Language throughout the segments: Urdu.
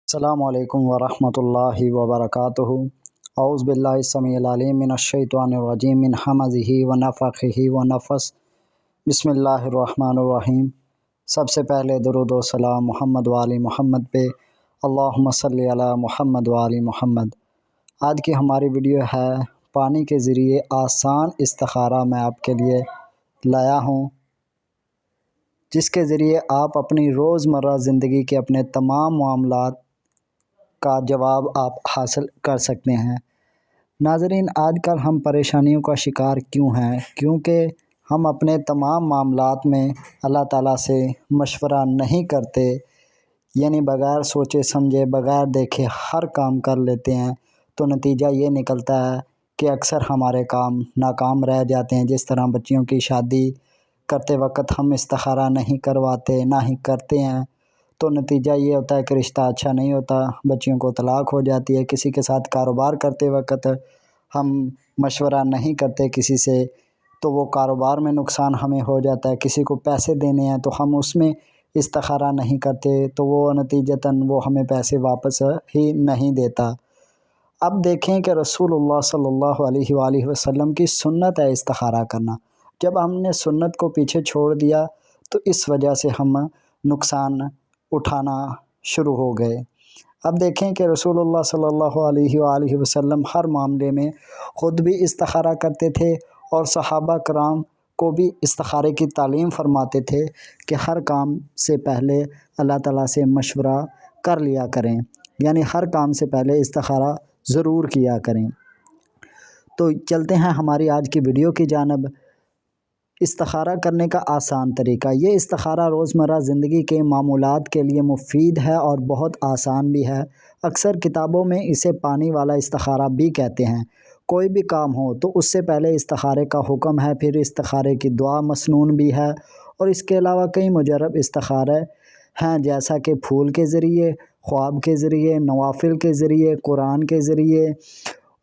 السلام علیکم ورحمۃ اللہ وبرکاتہ۔ اعوذ باللہ السمیع العلیم من الشیطان الرجیم من ہمزہ ونفخہ ونفثہ۔ بسم اللہ الرحمن الرحیم۔ سب سے پہلے درود و سلام محمد وآل محمد پہ، اللہم صلی علی محمد وآل محمد۔ آج کی ہماری ویڈیو ہے پانی کے ذریعے آسان استخارہ میں آپ کے لیے لایا ہوں، جس کے ذریعے آپ اپنی روزمرہ زندگی کے اپنے تمام معاملات کا جواب آپ حاصل کر سکتے ہیں۔ ناظرین، آج کل ہم پریشانیوں کا شکار کیوں ہیں؟ کیونکہ ہم اپنے تمام معاملات میں اللہ تعالیٰ سے مشورہ نہیں کرتے، یعنی بغیر سوچے سمجھے، بغیر دیکھے ہر کام کر لیتے ہیں، تو نتیجہ یہ نکلتا ہے کہ اکثر ہمارے کام ناکام رہ جاتے ہیں۔ جس طرح بچیوں کی شادی کرتے وقت ہم استخارہ نہیں کرواتے، نہ ہی کرتے ہیں، تو نتیجہ یہ ہوتا ہے کہ رشتہ اچھا نہیں ہوتا، بچیوں کو طلاق ہو جاتی ہے۔ کسی کے ساتھ کاروبار کرتے وقت ہم مشورہ نہیں کرتے کسی سے، تو وہ کاروبار میں نقصان ہمیں ہو جاتا ہے۔ کسی کو پیسے دینے ہیں تو ہم اس میں استخارہ نہیں کرتے، تو وہ نتیجتاً وہ ہمیں پیسے واپس ہی نہیں دیتا۔ اب دیکھیں کہ رسول اللہ صلی اللہ علیہ وآلہ وسلم کی سنت ہے استخارہ کرنا۔ جب ہم نے سنت کو پیچھے چھوڑ دیا تو اس وجہ سے ہم نقصان اٹھانا شروع ہو گئے۔ اب دیکھیں کہ رسول اللہ صلی اللہ علیہ وآلہ وسلم ہر معاملے میں خود بھی استخارہ کرتے تھے، اور صحابہ کرام کو بھی استخارے کی تعلیم فرماتے تھے کہ ہر کام سے پہلے اللہ تعالیٰ سے مشورہ کر لیا کریں، یعنی ہر کام سے پہلے استخارہ ضرور کیا کریں۔ تو چلتے ہیں ہماری آج کی ویڈیو کی جانب۔ استخارہ کرنے کا آسان طریقہ۔ یہ استخارہ روزمرہ زندگی کے معمولات کے لیے مفید ہے اور بہت آسان بھی ہے۔ اکثر کتابوں میں اسے پانی والا استخارہ بھی کہتے ہیں۔ کوئی بھی کام ہو تو اس سے پہلے استخارے کا حکم ہے، پھر استخارے کی دعا مسنون بھی ہے، اور اس کے علاوہ کئی مجرب استخارے ہیں، جیسا کہ پھول کے ذریعے، خواب کے ذریعے، نوافل کے ذریعے، قرآن کے ذریعے،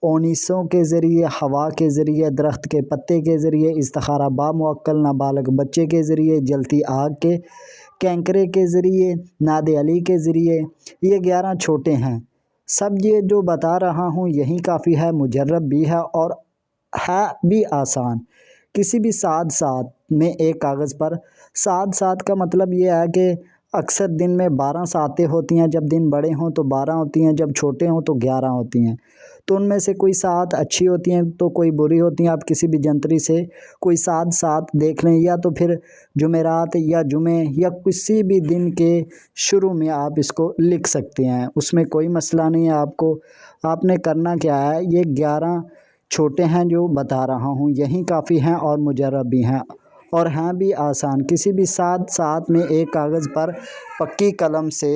اونیسوں کے ذریعے، ہوا کے ذریعے، درخت کے پتے کے ذریعے، استخارہ باموکل نابالغ بچے کے ذریعے، جلتی آگ کے کینکرے کے ذریعے، ناد علی کے ذریعے۔ یہ 11 چھوٹے ہیں۔ سب یہ جو بتا رہا ہوں یہی کافی ہے، مجرب بھی ہے اور ہے بھی آسان۔ کسی بھی ساتھ میں ایک کاغذ پر، ساتھ کا مطلب یہ ہے کہ اکثر دن میں 12 ساعتیں ہوتی ہیں، جب دن بڑے ہوں تو 12 ہوتی ہیں، جب چھوٹے ہوں تو 11 ہوتی ہیں۔ تو ان میں سے کوئی سات اچھی ہوتی ہیں تو کوئی بری ہوتی ہیں۔ آپ کسی بھی جنتری سے کوئی سات دیکھ لیں، یا تو پھر جمعرات یا جمعے یا کسی بھی دن کے شروع میں آپ اس کو لکھ سکتے ہیں، اس میں کوئی مسئلہ نہیں ہے۔ آپ نے کرنا کیا ہے، یہ 11 چھوٹے ہیں جو بتا رہا ہوں، یہی کافی ہیں اور مجرب بھی ہیں اور ہیں بھی آسان۔ کسی بھی ساتھ میں ایک کاغذ پر پکی قلم سے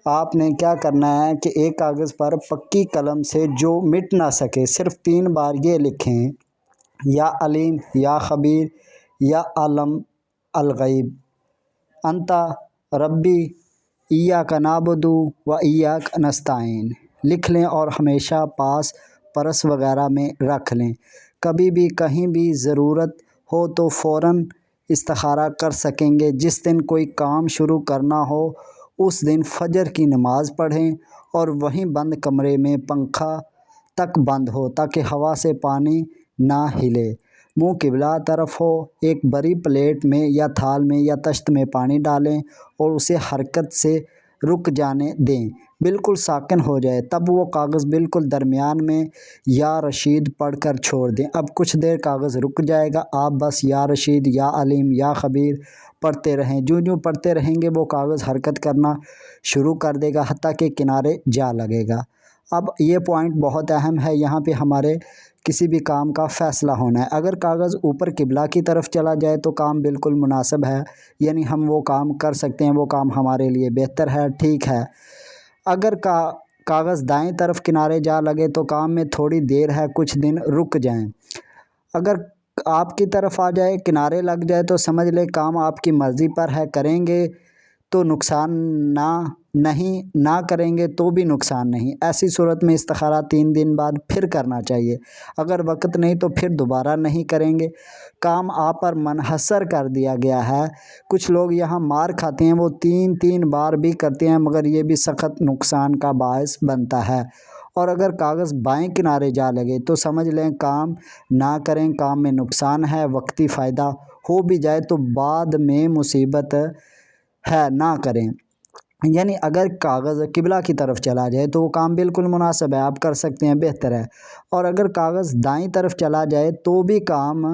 آپ نے کیا کرنا ہے کہ ایک کاغذ پر پکی قلم سے جو مٹ نہ سکے صرف 3 بار یہ لکھیں: یا علیم، یا خبیر، یا عالم الغیب، انت ربی ایاک نعبد و ایاک نستعین لکھ لیں اور ہمیشہ پاس پرس وغیرہ میں رکھ لیں۔ کبھی بھی کہیں بھی ضرورت ہو تو فوراً استخارہ کر سکیں گے۔ جس دن کوئی کام شروع کرنا ہو اس دن فجر کی نماز پڑھیں اور وہیں بند کمرے میں پنکھا تک بند ہو تاکہ ہوا سے پانی نہ ہلے۔ منہ قبلہ طرف ہو، ایک بڑی پلیٹ میں یا تھال میں یا تشت میں پانی ڈالیں اور اسے حرکت سے رک جانے دیں، بالکل ساکن ہو جائے، تب وہ کاغذ بالکل درمیان میں یا رشید پڑھ کر چھوڑ دیں۔ اب کچھ دیر کاغذ رک جائے گا، آپ بس یا رشید، یا علیم، یا خبیر پڑھتے رہیں۔ جو پڑھتے رہیں گے وہ کاغذ حرکت کرنا شروع کر دے گا حتیٰ کہ کنارے جا لگے گا۔ اب یہ پوائنٹ بہت اہم ہے، یہاں پہ ہمارے کسی بھی کام کا فیصلہ ہونا ہے۔ اگر کاغذ اوپر قبلہ کی طرف چلا جائے تو کام بالکل مناسب ہے، یعنی ہم وہ کام کر سکتے ہیں، وہ کام ہمارے لیے بہتر ہے، ٹھیک ہے۔ اگر کاغذ دائیں طرف کنارے جا لگے تو کام میں تھوڑی دیر ہے، کچھ دن رک جائیں۔ اگر آپ کی طرف آ جائے، کنارے لگ جائے تو سمجھ لیں کام آپ کی مرضی پر ہے، کریں گے تو نقصان نہ نہیں نہ کریں گے تو بھی نقصان نہیں۔ ایسی صورت میں استخارہ 3 دن بعد پھر کرنا چاہیے۔ اگر وقت نہیں تو پھر دوبارہ نہیں کریں گے۔ کام آپ پر منحصر کر دیا گیا ہے۔ کچھ لوگ یہاں مار کھاتے ہیں، وہ 3 بار بھی کرتے ہیں مگر یہ بھی سخت نقصان کا باعث بنتا ہے۔ اور اگر کاغذ بائیں کنارے جا لگے تو سمجھ لیں کام نہ کریں، کام میں نقصان ہے، وقتی فائدہ ہو بھی جائے تو بعد میں مصیبت ہے، نہ کریں۔ یعنی اگر کاغذ قبلہ کی طرف چلا جائے تو وہ کام بالکل مناسب ہے، آپ کر سکتے ہیں، بہتر ہے۔ اور اگر کاغذ دائیں طرف چلا جائے تو بھی کام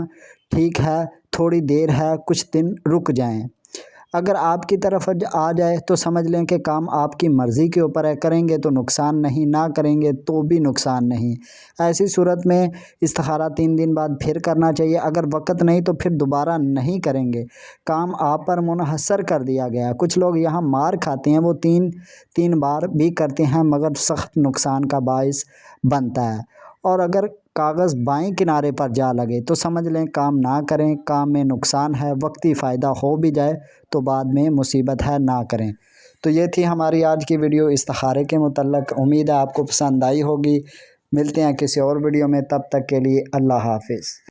ٹھیک ہے، تھوڑی دیر ہے، کچھ دن رک جائیں۔ اگر آپ کی طرف آ جائے تو سمجھ لیں کہ کام آپ کی مرضی کے اوپر ہے، کریں گے تو نقصان نہیں، نہ کریں گے تو بھی نقصان نہیں۔ ایسی صورت میں استخارہ 3 دن بعد پھر کرنا چاہیے۔ اگر وقت نہیں تو پھر دوبارہ نہیں کریں گے۔ کام آپ پر منحصر کر دیا گیا ہے۔ کچھ لوگ یہاں مار کھاتے ہیں، وہ 3 بار بھی کرتے ہیں مگر سخت نقصان کا باعث بنتا ہے۔ اور اگر کاغذ بائیں کنارے پر جا لگے تو سمجھ لیں کام نہ کریں، کام میں نقصان ہے، وقتی فائدہ ہو بھی جائے تو بعد میں مصیبت ہے، نہ کریں۔ تو یہ تھی ہماری آج کی ویڈیو استخارے کے متعلق۔ امید ہے آپ کو پسند آئی ہوگی۔ ملتے ہیں کسی اور ویڈیو میں، تب تک کے لیے اللہ حافظ۔